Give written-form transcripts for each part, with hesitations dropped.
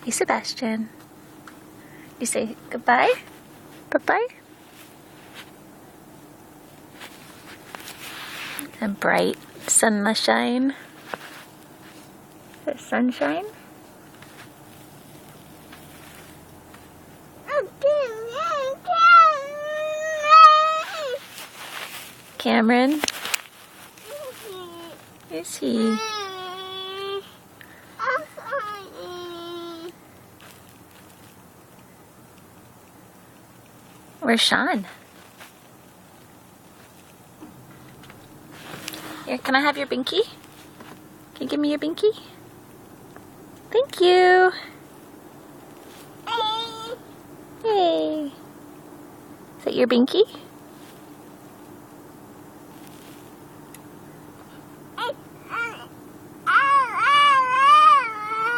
Hey, Sebastian. You say goodbye? Bye-bye? And bright sunshine. Is it sunshine? Cameron? Is he? Where's Sean? Here, can I have your binky? Can you give me your binky? Thank you. Hey. Is that your binky?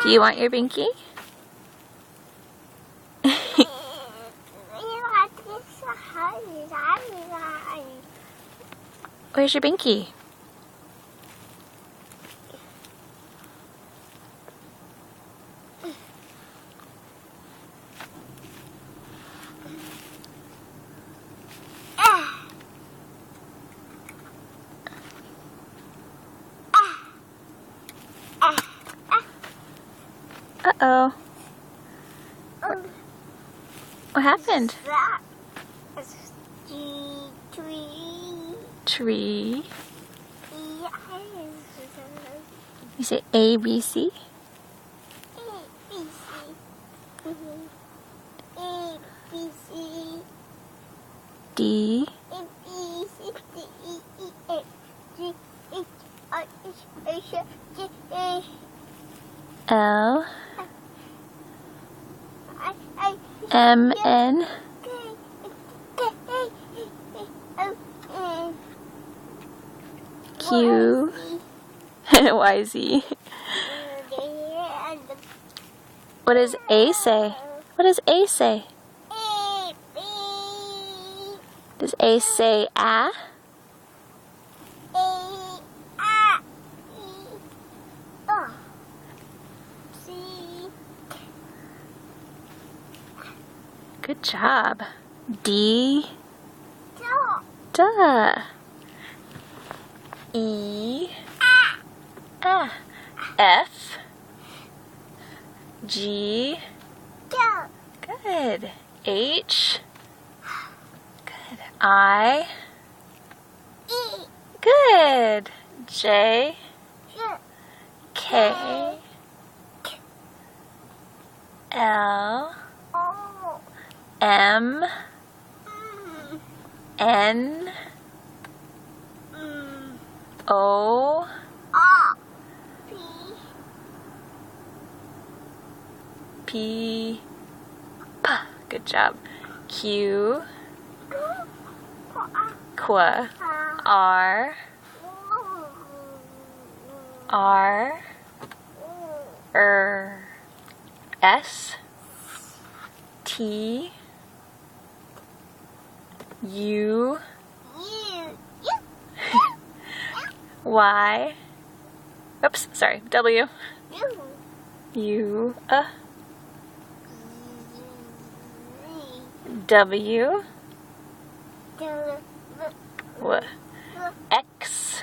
Do you want your binky? Where's your binky? Uh-oh. What happened? Tree. You say A, B, C? D. L. M, N. Q. Y, Z. What does A say? What does A say? Does A say ah? Good job. D. Duh. E. Ah. F. G. Good. H. Good. I. Good. J. K. L. M. N. O. P. P. Good job. Q. Qu. R. R. S. T. U. Y. Oops, sorry. W. U. W. W. X.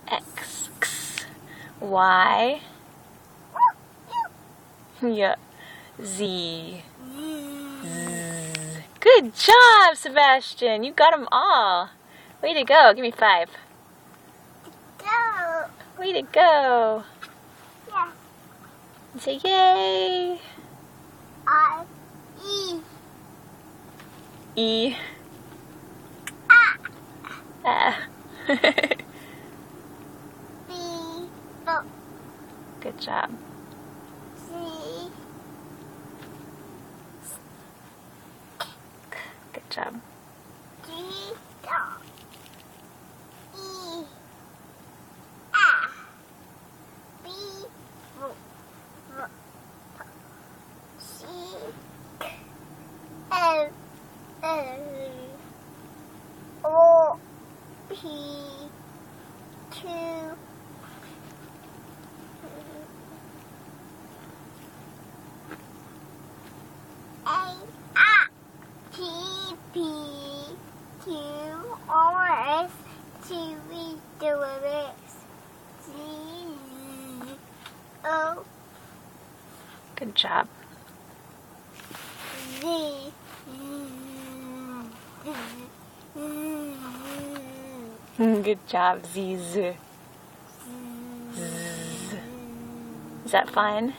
X. X. Y. Yeah. Z. Good job, Sebastian. You got them all. Way to go. Give me 5. Way to go. Yeah. Say yay. E. E. B. Good job. C. Good job. D. E. B. C. L. O. P. Q. P Q R S T V W X Z O Good job. Z. Good job, Ziz. Is that fun?